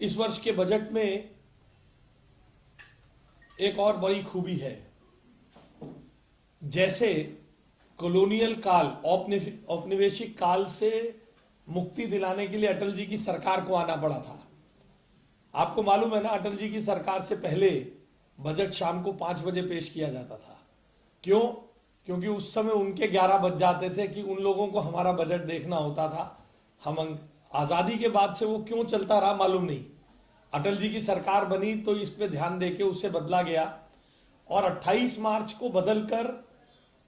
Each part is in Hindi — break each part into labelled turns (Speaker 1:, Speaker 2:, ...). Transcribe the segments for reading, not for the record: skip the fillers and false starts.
Speaker 1: इस वर्ष के बजट में एक और बड़ी खूबी है। जैसे कॉलोनियल काल, औपनिवेशिक काल से मुक्ति दिलाने के लिए अटल जी की सरकार को आना पड़ा था। आपको मालूम है ना, अटल जी की सरकार से पहले बजट शाम को 5 बजे पेश किया जाता था। क्यों? क्योंकि उस समय उनके 11 बज जाते थे कि उन लोगों को हमारा बजट देखना होता था। हम आजादी के बाद से वो क्यों चलता रहा मालूम नहीं। अटल जी की सरकार बनी तो इस पे ध्यान देके उसे बदला गया और 28 मार्च को बदलकर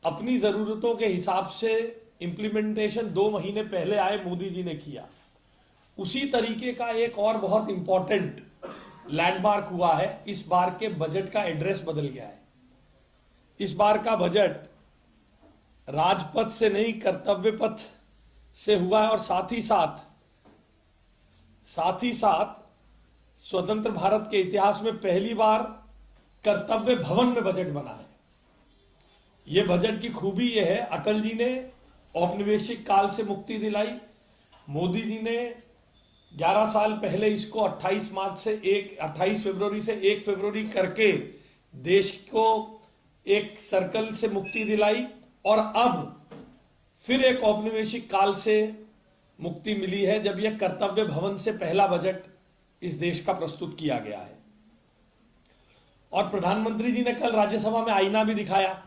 Speaker 1: अपनी जरूरतों के हिसाब से इंप्लीमेंटेशन 2 महीने पहले आए मोदी जी ने किया। उसी तरीके का एक और बहुत इंपॉर्टेंट लैंडमार्क हुआ है। इस बार के बजट का एड्रेस बदल गया है। इस बार का बजट राजपथ से नहीं कर्तव्य पथ से हुआ है और साथ ही साथ स्वतंत्र भारत के इतिहास में पहली बार कर्तव्य भवन में बजट बना है। यह बजट की खूबी यह है, अटल जी ने औपनिवेशिक काल से मुक्ति दिलाई, मोदी जी ने 11 साल पहले इसको 28 फरवरी से 1 फरवरी करके देश को एक सर्कल से मुक्ति दिलाई और अब फिर एक औपनिवेशिक काल से मुक्ति मिली है जब यह कर्तव्य भवन से पहला बजट इस देश का प्रस्तुत किया गया है। और प्रधानमंत्री जी ने कल राज्यसभा में आईना भी दिखाया।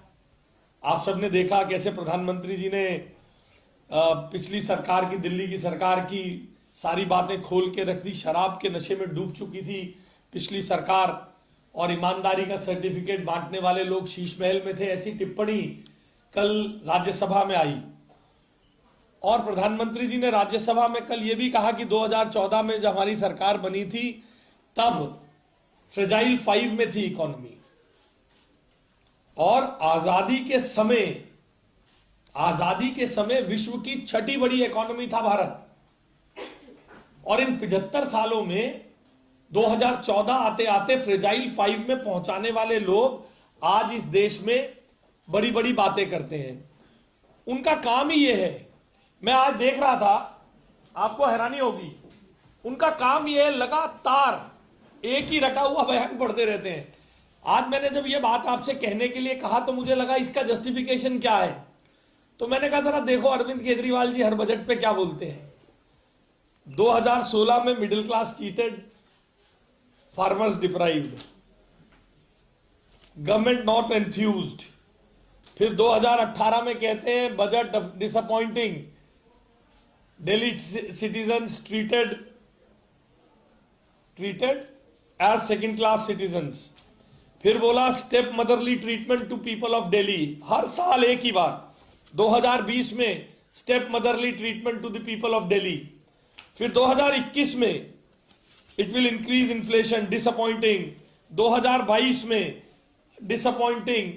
Speaker 1: आप सबने देखा कैसे प्रधानमंत्री जी ने पिछली सरकार की, दिल्ली की सरकार की सारी बातें खोल के रख दी। शराब के नशे में डूब चुकी थी पिछली सरकार और ईमानदारी का सर्टिफिकेट बांटने वाले लोग शीश महल में थे, ऐसी टिप्पणी कल राज्यसभा में आई। और प्रधानमंत्री जी ने राज्यसभा में कल यह भी कहा कि 2014 में जब हमारी सरकार बनी थी तब फ्रेजाइल 5 में थी इकोनॉमी और आजादी के समय विश्व की 6ठी बड़ी इकोनॉमी था भारत। और इन 75 सालों में 2014 आते आते फ्रेजाइल 5 में पहुंचाने वाले लोग आज इस देश में बड़ी बड़ी बातें करते हैं। उनका काम ही यह है। मैं आज देख रहा था, आपको हैरानी होगी, उनका काम यह है लगातार एक ही रटा हुआ बयान पढ़ते रहते हैं। आज मैंने जब यह बात आपसे कहने के लिए कहा तो मुझे लगा इसका जस्टिफिकेशन क्या है। तो मैंने कहा जरा देखो अरविंद केजरीवाल जी हर बजट पे क्या बोलते हैं। 2016 में middle class cheated, farmers deprived, government not enthused. फिर 2018 में कहते हैं budget disappointing, Delhi citizens treated as second class citizens. फिर बोला step motherly treatment to people of Delhi. हर साल एक ही बात। 2020 में step motherly treatment to the people of Delhi. फिर 2021 में it will increase inflation, disappointing. 2022 में डिसअपॉइंटिंग।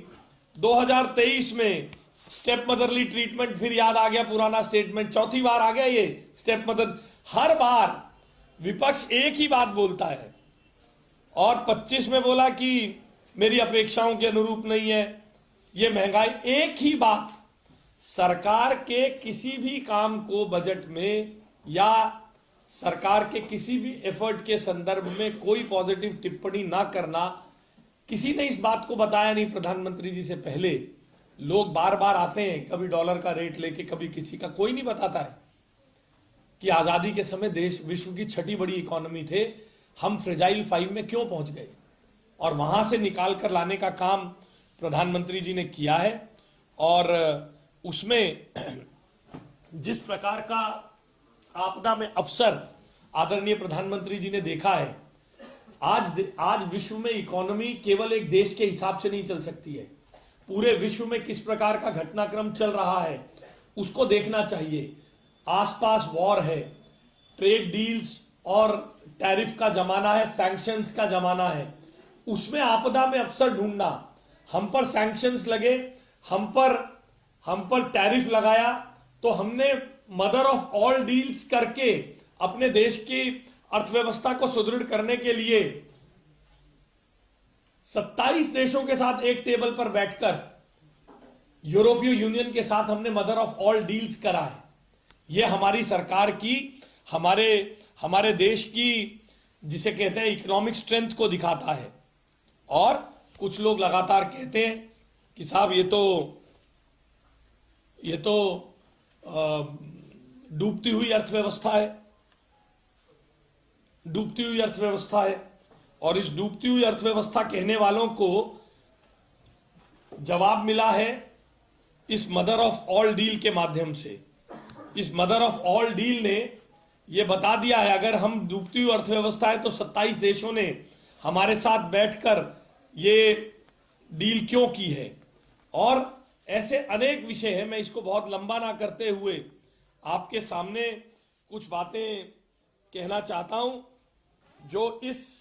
Speaker 1: 2023 में स्टेप मदरली ट्रीटमेंट। फिर याद आ गया पुराना स्टेटमेंट, चौथी बार आ गया ये स्टेप मदर। हर बार विपक्ष एक ही बात बोलता है। और 25 में बोला कि मेरी अपेक्षाओं के अनुरूप नहीं है, ये महंगाई। एक ही बात। सरकार के किसी भी काम को बजट में या सरकार के किसी भी एफर्ट के संदर्भ में कोई पॉजिटिव टिप्पणी ना करना, किसी ने इस बात को बताया नहीं प्रधानमंत्री जी से पहले। लोग बार बार आते हैं, कभी डॉलर का रेट लेके, कभी किसी का, कोई नहीं बताता है कि आजादी के समय देश विश्व की 6ठी बड़ी इकोनॉमी थे, हम फ्रेजाइल 5 में क्यों पहुंच गए। और वहां से निकाल कर लाने का काम प्रधानमंत्री जी ने किया है। और उसमें जिस प्रकार का आपदा में अवसर आदरणीय प्रधानमंत्री जी ने देखा है, आज विश्व में इकोनॉमी केवल एक देश के हिसाब से नहीं चल सकती है। पूरे विश्व में किस प्रकार का घटनाक्रम चल रहा है उसको देखना चाहिए। आसपास वॉर है, ट्रेड डील्स और टैरिफ का जमाना है, सैंक्शंस का जमाना है। उसमें आपदा में अवसर ढूंढना। हम पर सैंक्शंस लगे, हम पर टैरिफ लगाया तो हमने मदर ऑफ ऑल डील्स करके अपने देश की अर्थव्यवस्था को सुदृढ़ करने के लिए 27 देशों के साथ एक टेबल पर बैठकर यूरोपीय यूनियन के साथ हमने मदर ऑफ ऑल डील्स करा है। यह हमारी सरकार की, हमारे देश की जिसे कहते हैं इकोनॉमिक स्ट्रेंथ को दिखाता है। और कुछ लोग लगातार कहते हैं कि साहब ये तो डूबती हुई अर्थव्यवस्था है, डूबती हुई अर्थव्यवस्था है। और इस डूबती हुई अर्थव्यवस्था कहने वालों को जवाब मिला है इस मदर ऑफ ऑल डील के माध्यम से। इस मदर ऑफ ऑल डील ने यह बता दिया है, अगर हम डूबती हुई अर्थव्यवस्था है तो 27 देशों ने हमारे साथ बैठकर ये डील क्यों की है। और ऐसे अनेक विषय हैं, मैं इसको बहुत लंबा ना करते हुए आपके सामने कुछ बातें कहना चाहता हूं जो इस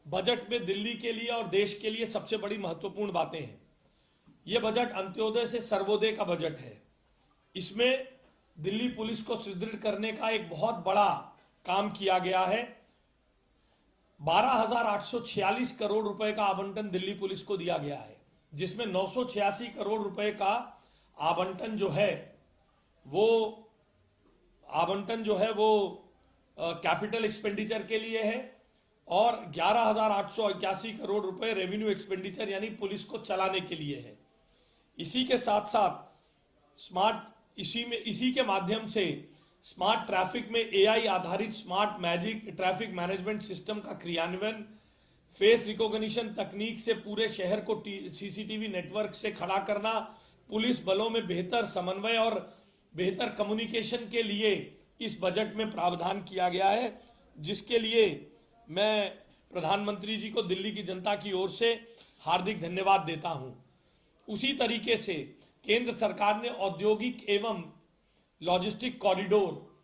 Speaker 1: बजट में दिल्ली के लिए और देश के लिए सबसे बड़ी महत्वपूर्ण बातें हैं। यह बजट अंत्योदय से सर्वोदय का बजट है। इसमें दिल्ली पुलिस को सुदृढ़ करने का एक बहुत बड़ा काम किया गया है। 12,846 करोड़ रुपए का आवंटन दिल्ली पुलिस को दिया गया है, जिसमें 986 करोड़ रुपए का आवंटन जो है वो कैपिटल एक्सपेंडिचर के लिए है और 11,881 करोड़ रुपए रेवेन्यू एक्सपेंडिचर यानी पुलिस को चलाने के लिए है। इसी के साथ साथ इसी के माध्यम से स्मार्ट ट्रैफिक में एआई आधारित smart magic traffic management system का क्रियान्वयन, फेस रिकॉग्निशन तकनीक से पूरे शहर को सीसीटीवी नेटवर्क से खड़ा करना, पुलिस बलों में बेहतर समन्वय और बेहतर कम्युनिकेशन के लिए इस बजट में प्रावधान किया गया है, जिसके लिए मैं प्रधानमंत्री जी को दिल्ली की जनता की ओर से हार्दिक धन्यवाद देता हूं। उसी तरीके से केंद्र सरकार ने औद्योगिक एवं लॉजिस्टिक कॉरिडोर,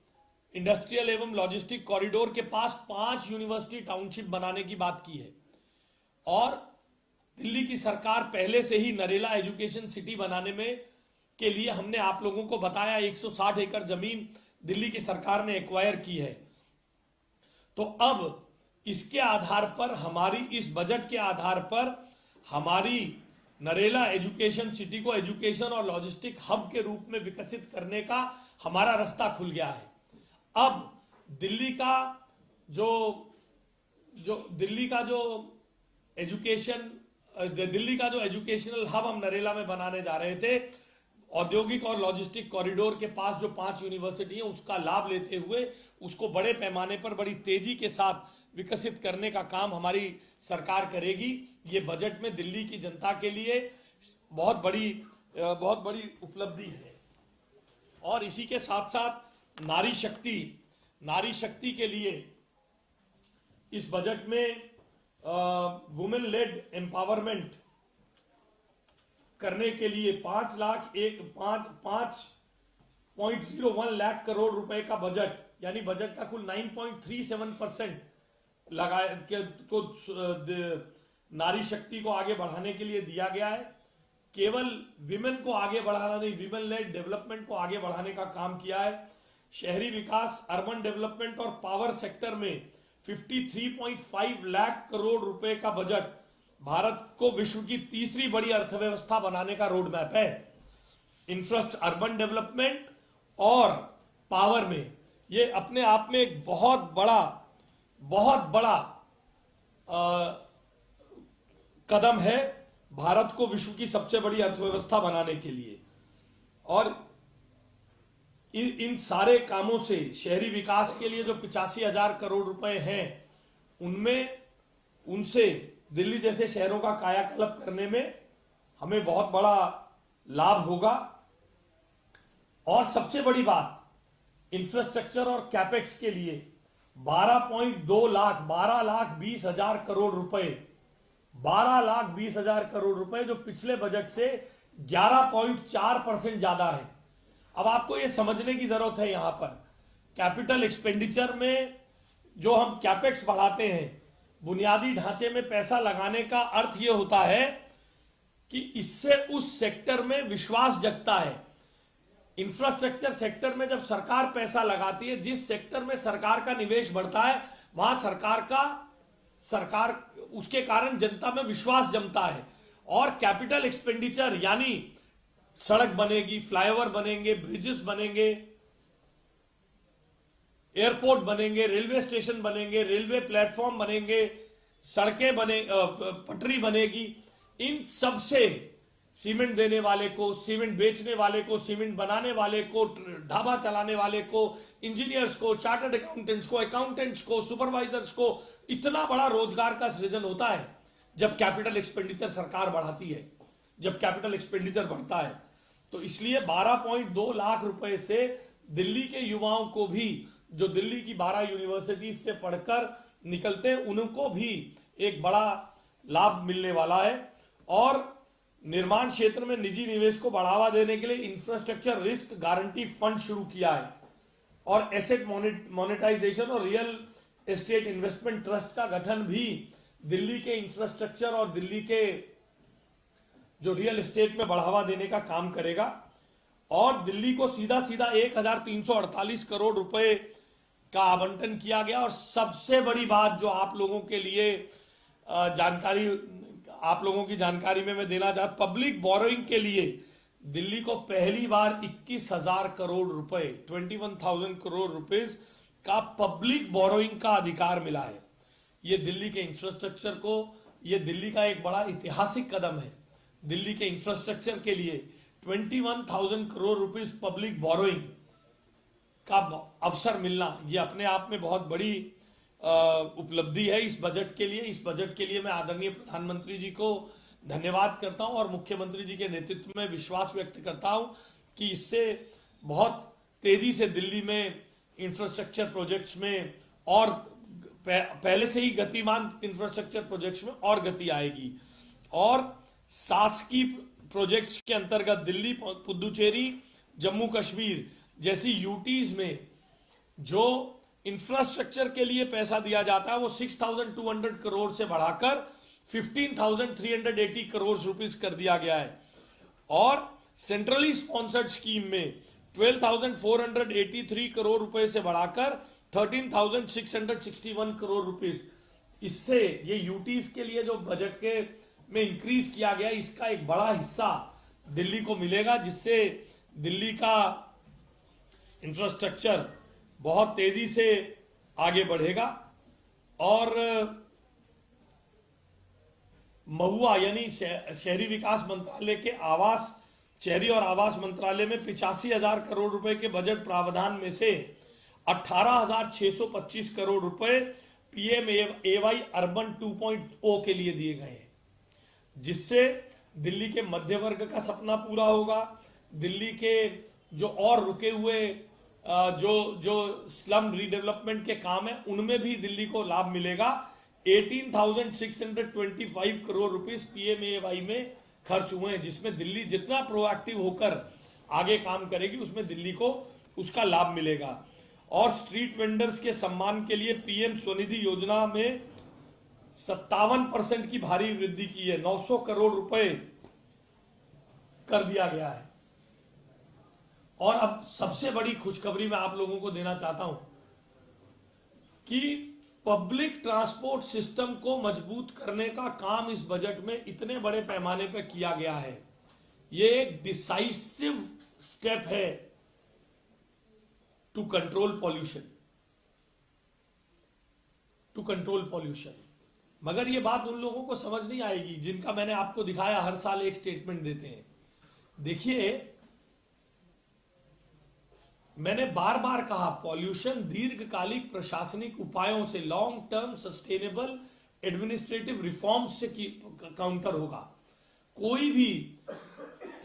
Speaker 1: इंडस्ट्रियल एवं लॉजिस्टिक कॉरिडोर के पास 5 यूनिवर्सिटी टाउनशिप बनाने की बात की है। और दिल्ली की सरकार पहले से ही नरेला एजुकेशन सिटी बनाने में के लिए हमने आप लोगों को बताया 160 एकड़ जमीन दिल्ली की सरकार ने एक्वायर की है। तो अब इसके आधार पर इस बजट के आधार पर हमारी नरेला एजुकेशन सिटी को एजुकेशन और लॉजिस्टिक हब के रूप में विकसित करने का हमारा रास्ता खुल गया है। अब दिल्ली का जो एजुकेशनल हब हम नरेला में बनाने जा रहे थे, औद्योगिक और लॉजिस्टिक कॉरिडोर के पास जो 5 यूनिवर्सिटी है उसका लाभ लेते हुए उसको बड़े पैमाने पर बड़ी तेजी के साथ विकसित करने का काम हमारी सरकार करेगी। ये बजट में दिल्ली की जनता के लिए बहुत बड़ी उपलब्धि है। और इसी के साथ साथ नारी शक्ति के लिए इस बजट में वुमेन लेड एम्पावरमेंट करने के लिए 5.01 लाख करोड़ रुपए का बजट, यानी बजट का कुल 9.37% को नारी शक्ति को आगे बढ़ाने के लिए दिया गया है। केवल विमेन को आगे बढ़ाना नहीं, विमेन लेड डेवलपमेंट को आगे बढ़ाने का काम किया है। शहरी विकास, अर्बन डेवलपमेंट और पावर सेक्टर में 53.5 लाख करोड़ रुपए का बजट भारत को विश्व की तीसरी बड़ी अर्थव्यवस्था बनाने का रोड मैप है। इंफ्रास्ट्रक्चर, अर्बन डेवलपमेंट और पावर में ये अपने आप में एक बहुत बड़ा कदम है भारत को विश्व की सबसे बड़ी अर्थव्यवस्था बनाने के लिए। और इन सारे कामों से शहरी विकास के लिए जो 85,000 करोड़ रुपए हैं उनसे दिल्ली जैसे शहरों का कायाकल्प करने में हमें बहुत बड़ा लाभ होगा। और सबसे बड़ी बात, इंफ्रास्ट्रक्चर और कैपेक्स के लिए 12,20,000 करोड़ रुपए 12,20,000 करोड़ रुपए जो पिछले बजट से 11.4% ज्यादा है। अब आपको यह समझने की जरूरत है, यहां पर कैपिटल एक्सपेंडिचर में जो हम कैपेक्स बढ़ाते हैं, बुनियादी ढांचे में पैसा लगाने का अर्थ यह होता है कि इससे उस सेक्टर में विश्वास जगता है। इंफ्रास्ट्रक्चर सेक्टर में जब सरकार पैसा लगाती है, जिस सेक्टर में सरकार का निवेश बढ़ता है वहां सरकार उसके कारण जनता में विश्वास जमता है। और कैपिटल एक्सपेंडिचर यानी सड़क बनेगी, फ्लाईओवर बनेंगे, ब्रिजेस बनेंगे, एयरपोर्ट बनेंगे, रेलवे स्टेशन बनेंगे, रेलवे प्लेटफॉर्म बनेंगे, सड़कें बने, पटरी बनेगी। इन सब से सीमेंट देने वाले को, सीमेंट बेचने वाले को, सीमेंट बनाने वाले को, ढाबा चलाने वाले को, इंजीनियर्स को, चार्टर्ड अकाउंटेंट्स को, अकाउंटेंट्स को, सुपरवाइजर्स को इतना बड़ा रोजगार का सृजन होता है जब कैपिटल एक्सपेंडिचर सरकार बढ़ाती है, जब कैपिटल एक्सपेंडिचर बढ़ता है। तो इसलिए 12.2 लाख रुपए से दिल्ली के युवाओं को भी, जो दिल्ली की 12 यूनिवर्सिटीज से पढ़कर निकलते हैं, उनको भी एक बड़ा लाभ मिलने वाला है। और निर्माण क्षेत्र में निजी निवेश को बढ़ावा देने के लिए इंफ्रास्ट्रक्चर रिस्क गारंटी फंड शुरू किया है और एसेट मोनेटाइजेशन और रियल एस्टेट इन्वेस्टमेंट ट्रस्ट का गठन भी दिल्ली के इंफ्रास्ट्रक्चर और दिल्ली के जो रियल एस्टेट में बढ़ावा देने का काम करेगा। और दिल्ली को सीधा सीधा 1348 करोड़ रुपए का आवंटन किया गया। और सबसे बड़ी बात जो आप लोगों के लिए आप लोगों की जानकारी में मैं देना चाहता, पब्लिक बोरोइंग के लिए दिल्ली को पहली बार 21,000 करोड़ रुपए, 21,000 करोड़ रुपीस का पब्लिक बोरोइंग का अधिकार मिला है। ये दिल्ली के इंफ्रास्ट्रक्चर को, ये दिल्ली का एक बड़ा ऐतिहासिक कदम है। दिल्ली के इंफ्रास्ट्रक्चर के लिए 21,000 करोड़ रुपीस पब्लिक बोरोइंग का अवसर मिलना, ये अपने आप में बहुत बड़ी उपलब्धि है इस बजट के लिए। इस बजट के लिए मैं आदरणीय प्रधानमंत्री जी को धन्यवाद करता हूं और मुख्यमंत्री जी के नेतृत्व में विश्वास व्यक्त करता हूं कि इससे बहुत तेजी से दिल्ली में इंफ्रास्ट्रक्चर प्रोजेक्ट्स में और पहले से ही गतिमान इंफ्रास्ट्रक्चर प्रोजेक्ट्स में और गति आएगी। और शासकीय प्रोजेक्ट्स के अंतर्गत दिल्ली, पुदुचेरी, जम्मू कश्मीर जैसी यूटीज में जो इंफ्रास्ट्रक्चर के लिए पैसा दिया जाता है वो 6,200 करोड़ से बढ़ाकर 15,380 करोड़ रुपीस कर दिया गया है। और सेंट्रली स्पॉन्सर्ड स्कीम में 12,483 करोड़ रुपए से बढ़ाकर 13,661 करोड़ रुपीस। इससे ये यूटीज के लिए जो बजट के में इंक्रीज किया गया, इसका एक बड़ा हिस्सा दिल्ली को मिलेगा, जिससे दिल्ली का इंफ्रास्ट्रक्चर बहुत तेजी से आगे बढ़ेगा। और महुआ यानी शहरी विकास मंत्रालय के आवास, शहरी और आवास मंत्रालय में 85,000 करोड़ रुपए के बजट प्रावधान में से 18,625 करोड़ रुपए पीएमएवाई अर्बन 2.0 के लिए दिए गए हैं, जिससे दिल्ली के मध्य वर्ग का सपना पूरा होगा। दिल्ली के जो और रुके हुए जो स्लम रीडेवलपमेंट के काम है, उनमें भी दिल्ली को लाभ मिलेगा। 18,625 करोड़ रुपीस पीएमएवाई में खर्च हुए हैं, जिसमें दिल्ली जितना प्रोएक्टिव होकर आगे काम करेगी उसमें दिल्ली को उसका लाभ मिलेगा। और स्ट्रीट वेंडर्स के सम्मान के लिए पीएम स्वनिधि योजना में 57% की भारी वृद्धि की है, 900 करोड़ रुपए कर दिया गया है। और अब सबसे बड़ी खुशखबरी मैं आप लोगों को देना चाहता हूं कि पब्लिक ट्रांसपोर्ट सिस्टम को मजबूत करने का काम इस बजट में इतने बड़े पैमाने पर किया गया है। ये एक डिसाइसिव स्टेप है टू कंट्रोल पॉल्यूशन। मगर ये बात उन लोगों को समझ नहीं आएगी जिनका मैंने आपको दिखाया, हर साल एक स्टेटमेंट देते हैं। देखिए, मैंने बार बार कहा, पॉल्यूशन दीर्घकालिक प्रशासनिक उपायों से, long term sustainable administrative reforms से काउंटर होगा। कोई भी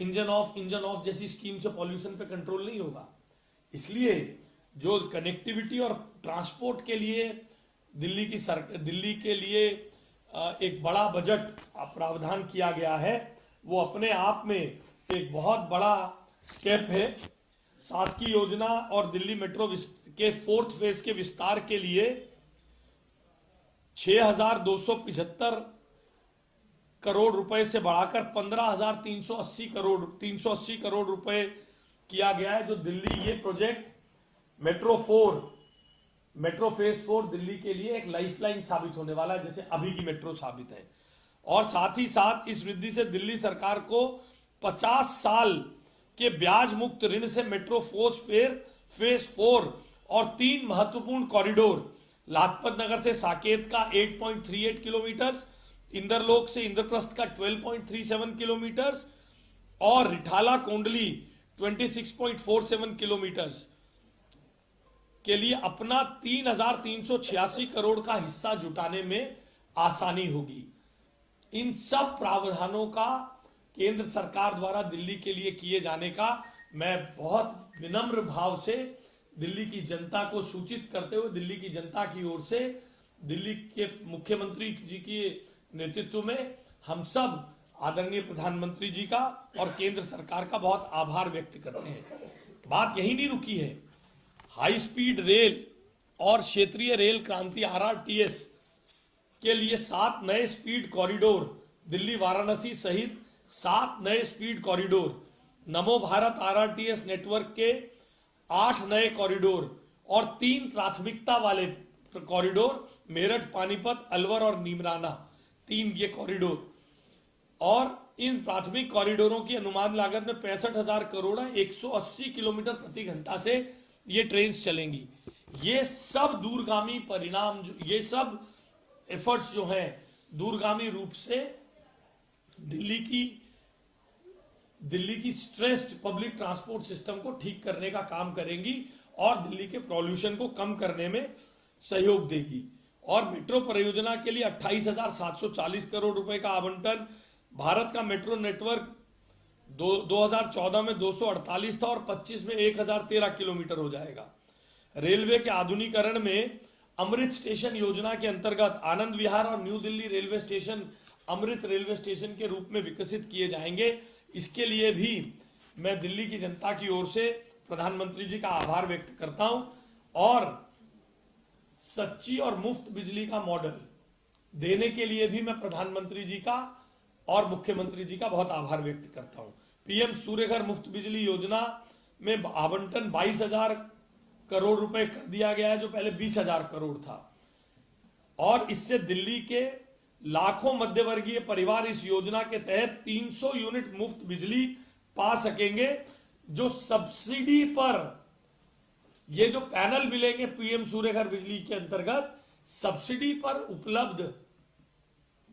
Speaker 1: इंजन ऑफ जैसी स्कीम से पॉल्यूशन पे कंट्रोल नहीं होगा। इसलिए जो कनेक्टिविटी और ट्रांसपोर्ट के लिए दिल्ली के लिए एक बड़ा बजट प्रावधान किया गया है, वो अपने आप में एक बहुत बड़ा स्टेप है। शासकीय योजना और दिल्ली मेट्रो के 4th फेज के विस्तार के लिए 6,275 करोड़ रुपए से बढ़ाकर 15,380 करोड़ रुपए किया गया है। जो दिल्ली, ये प्रोजेक्ट मेट्रो फेज 4 दिल्ली के लिए एक लाइफलाइन साबित होने वाला है, जैसे अभी की मेट्रो साबित है। और साथ ही साथ इस वृद्धि से दिल्ली सरकार को 50 साल के ब्याज मुक्त ऋण से मेट्रो फेज 4 और 3 महत्वपूर्ण कॉरिडोर, लाजपत नगर से साकेत का 8.38 किलोमीटर, इंद्रलोक से इंद्रप्रस्थ का 12.37 किलोमीटर और रिठाला कोंडली 26.47 किलोमीटर के लिए अपना 3,386 करोड़ का हिस्सा जुटाने में आसानी होगी। इन सब प्रावधानों का केंद्र सरकार द्वारा दिल्ली के लिए किए जाने का मैं बहुत विनम्र भाव से दिल्ली की जनता को सूचित करते हुए दिल्ली की जनता की ओर से दिल्ली के मुख्यमंत्री जी के नेतृत्व में हम सब आदरणीय प्रधानमंत्री जी का और केंद्र सरकार का बहुत आभार व्यक्त करते हैं। बात यही नहीं रुकी है। हाई स्पीड रेल और क्षेत्रीय रेल क्रांति RRTS के लिए 7 नए स्पीड कॉरिडोर, दिल्ली वाराणसी सहित 7 नए स्पीड कॉरिडोर, नमो भारत RRTS नेटवर्क के 8 नए कॉरिडोर और 3 प्राथमिकता वाले कॉरिडोर, मेरठ, पानीपत, अलवर और नीमराना, 3 ये कॉरिडोर। और इन प्राथमिक कॉरिडोरों की अनुमान लागत में 65,000 करोड़ है। 180 किलोमीटर प्रति घंटा से ये ट्रेन चलेंगी। ये सब दूरगामी परिणाम, ये सब एफर्ट्स जो हैं दूरगामी रूप से दिल्ली की स्ट्रेस्ड पब्लिक ट्रांसपोर्ट सिस्टम को ठीक करने का काम करेंगी और दिल्ली के पॉल्यूशन को कम करने में सहयोग देगी। और मेट्रो परियोजना के लिए 28,740 करोड़ रुपए का आवंटन, भारत का मेट्रो नेटवर्क 2014 में 248 था और 25 में 1013 किलोमीटर हो जाएगा। रेलवे के आधुनिकीकरण में अमृत स्टेशन योजना के अंतर्गत आनंद विहार और न्यू दिल्ली रेलवे स्टेशन अमृत रेलवे स्टेशन के रूप में विकसित किए जाएंगे। इसके लिए भी मैं दिल्ली की जनता की ओर से प्रधानमंत्री जी का आभार व्यक्त करता हूं और सच्ची और मुफ्त बिजली का मॉडल देने के लिए भी मैं प्रधानमंत्री जी का और मुख्यमंत्री जी का बहुत आभार व्यक्त करता हूं। पीएम सूर्यघर मुफ्त बिजली योजना में आवंटन 22,000 करोड़ रुपए कर दिया गया है, जो पहले 20,000 करोड़ था। और इससे दिल्ली के लाखों मध्यवर्गीय परिवार इस योजना के तहत 300 यूनिट मुफ्त बिजली पा सकेंगे, जो सब्सिडी पर, ये जो पैनल मिलेंगे पीएम सूर्यघर बिजली के अंतर्गत सब्सिडी पर उपलब्ध,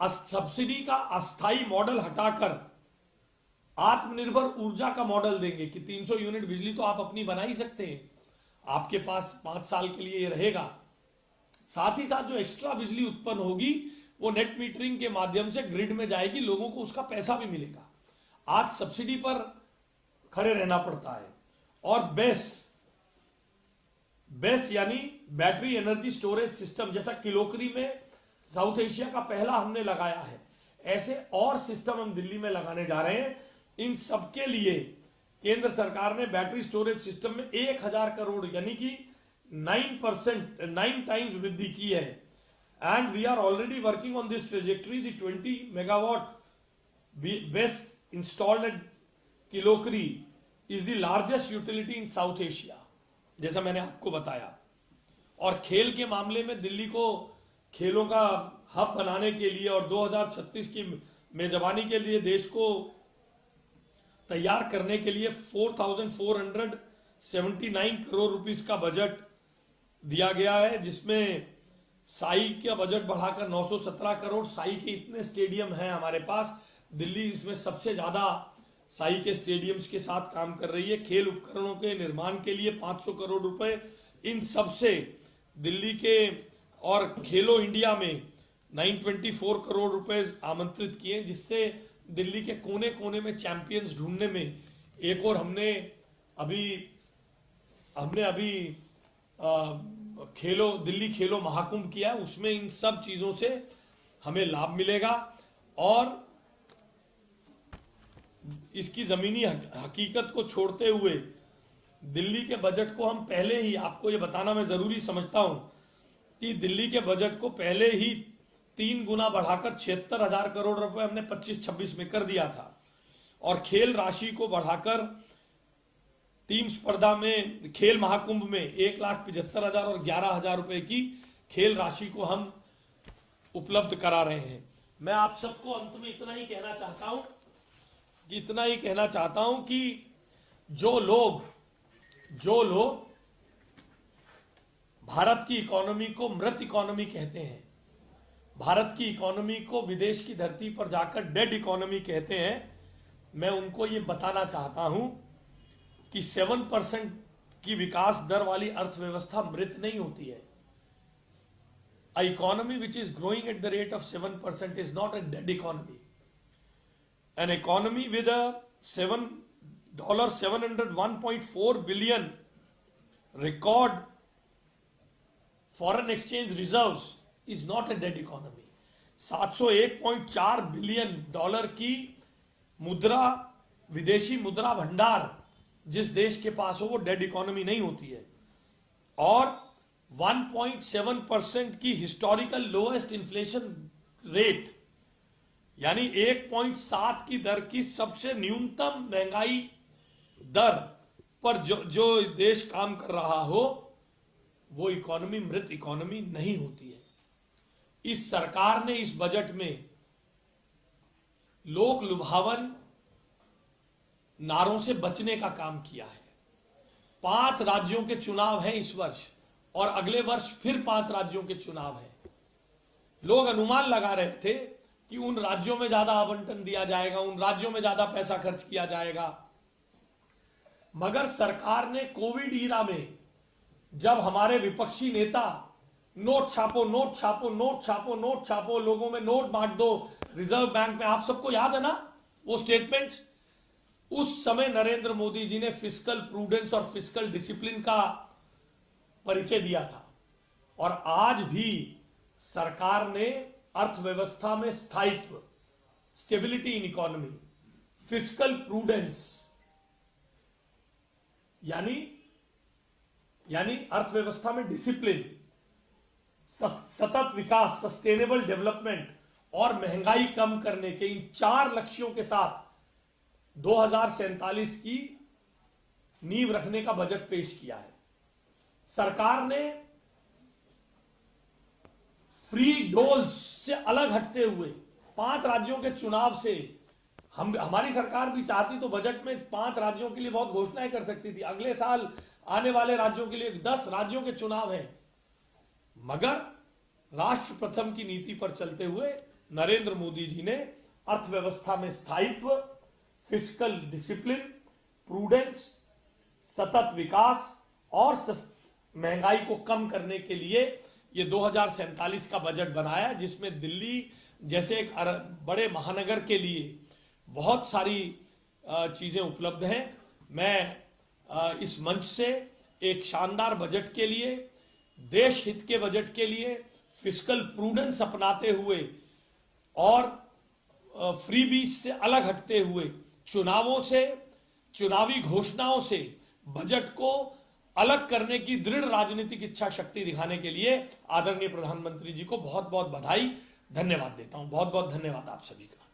Speaker 1: सब्सिडी का अस्थाई मॉडल हटाकर आत्मनिर्भर ऊर्जा का मॉडल देंगे कि 300 यूनिट बिजली तो आप अपनी बना ही सकते हैं, आपके पास 5 साल के लिए ये रहेगा। साथ ही साथ जो एक्स्ट्रा बिजली उत्पन्न होगी वो नेट मीटरिंग के माध्यम से ग्रिड में जाएगी, लोगों को उसका पैसा भी मिलेगा। आज सब्सिडी पर खड़े रहना पड़ता है। और बेस यानी बैटरी एनर्जी स्टोरेज सिस्टम, जैसा किलोकरी में साउथ एशिया का पहला हमने लगाया है, ऐसे और सिस्टम हम दिल्ली में लगाने जा रहे हैं। इन सबके लिए केंद्र सरकार ने बैटरी स्टोरेज सिस्टम में 1,000 करोड़ यानी कि 9 टाइम्स वृद्धि की है। And we are already working on this trajectory. The 20 megawatt best installed at Kilokari is the largest utility in South Asia, जैसा मैंने आपको बताया। और खेल के मामले में दिल्ली को खेलों का हब बनाने के लिए और 2036 की मेजबानी के लिए देश को तैयार करने के लिए 4,479 करोड़ रुपीस का बजट दिया गया है, जिसमें साई का बजट बढ़ाकर 917 करोड़। साई के इतने स्टेडियम हैं हमारे पास, दिल्ली इसमें सबसे ज्यादा साई के स्टेडियम्स के साथ काम कर रही है। खेल उपकरणों के निर्माण के लिए 500 करोड़ रुपए, इन सबसे दिल्ली के और खेलो इंडिया में 924 करोड़ रुपए आमंत्रित किए, जिससे दिल्ली के कोने कोने में चैंपियंस ढूंढने में एक और हमने अभी दिल्ली खेलो महाकुंभ किया, उसमें इन सब चीजों से हमें लाभ मिलेगा। और इसकी जमीनी हकीकत को छोड़ते हुए दिल्ली के बजट को हम पहले ही, आपको ये बताना मैं जरूरी समझता हूं कि दिल्ली के बजट को पहले ही 3 गुना बढ़ाकर 76,000 करोड़ रुपए हमने 25-26 में कर दिया था। और खेल राशि को बढ़ाकर टीम स्पर्धा में, खेल महाकुंभ में 1,75,000 और 11,000 रुपए की खेल राशि को हम उपलब्ध करा रहे हैं। मैं आप सबको अंत में इतना ही कहना चाहता हूं कि जो लोग भारत की इकोनॉमी को मृत इकोनॉमी कहते हैं, भारत की इकोनॉमी को विदेश की धरती पर जाकर डेड इकोनॉमी कहते हैं। मैं उनको ये बताना चाहता हूं कि 7% की विकास दर वाली अर्थव्यवस्था मृत नहीं होती है। A economy which is growing at the rate of 7% is not a dead economy. An economy with a $701.4 billion record foreign exchange reserves is not a dead economy. $701.4 billion की मुद्रा, विदेशी मुद्रा भंडार जिस देश के पास हो वो डेड इकोनॉमी नहीं होती है। और 1.7% की हिस्टोरिकल लोएस्ट इन्फ्लेशन रेट, यानी 1.7 की दर की सबसे न्यूनतम महंगाई दर पर जो देश काम कर रहा हो वो इकोनॉमी मृत इकोनॉमी नहीं होती है। इस सरकार ने इस बजट में लोक लुभावन नारों से बचने का काम किया है। 5 राज्यों के चुनाव हैं इस वर्ष और अगले वर्ष फिर 5 राज्यों के चुनाव हैं। लोग अनुमान लगा रहे थे कि उन राज्यों में ज्यादा आवंटन दिया जाएगा, उन राज्यों में ज्यादा पैसा खर्च किया जाएगा, मगर सरकार ने कोविड ईरा में जब हमारे विपक्षी नेता नोट छापो नोट छापो नोट छापो नोट छापो, लोगों में नोट बांट दो रिजर्व बैंक में, आप सबको याद है ना वो स्टेटमेंट्स, उस समय नरेंद्र मोदी जी ने फिस्कल प्रूडेंस और फिस्कल डिसिप्लिन का परिचय दिया था। और आज भी सरकार ने अर्थव्यवस्था में स्थायित्व, stability in economy, fiscal prudence यानी अर्थव्यवस्था में डिसिप्लिन, सतत विकास, सस्टेनेबल डेवलपमेंट और महंगाई कम करने के इन 4 लक्ष्यों के साथ 2047 की नींव रखने का बजट पेश किया है। सरकार ने फ्री डोल्स से अलग हटते हुए 5 राज्यों के चुनाव से, हमारी सरकार भी चाहती तो बजट में 5 राज्यों के लिए बहुत घोषणाएं कर सकती थी। अगले साल आने वाले राज्यों के लिए 10 राज्यों के चुनाव हैं, मगर राष्ट्र प्रथम की नीति पर चलते हुए नरेंद्र मोदी जी ने अर्थव्यवस्था में स्थायित्व, फिस्कल डिसिप्लिन, प्रूडेंस, सतत विकास और महंगाई को कम करने के लिए ये 2047 का बजट बनाया, जिसमें दिल्ली जैसे एक बड़े महानगर के लिए बहुत सारी चीजें उपलब्ध हैं। मैं इस मंच से एक शानदार बजट के लिए, देश हित के बजट के लिए, फिस्कल प्रूडेंस अपनाते हुए और फ्रीबीज से अलग हटते हुए, चुनावों से, चुनावी घोषणाओं से बजट को अलग करने की दृढ़ राजनीतिक इच्छा शक्ति दिखाने के लिए आदरणीय प्रधानमंत्री जी को बहुत बहुत बधाई, धन्यवाद देता हूं। बहुत बहुत धन्यवाद आप सभी का।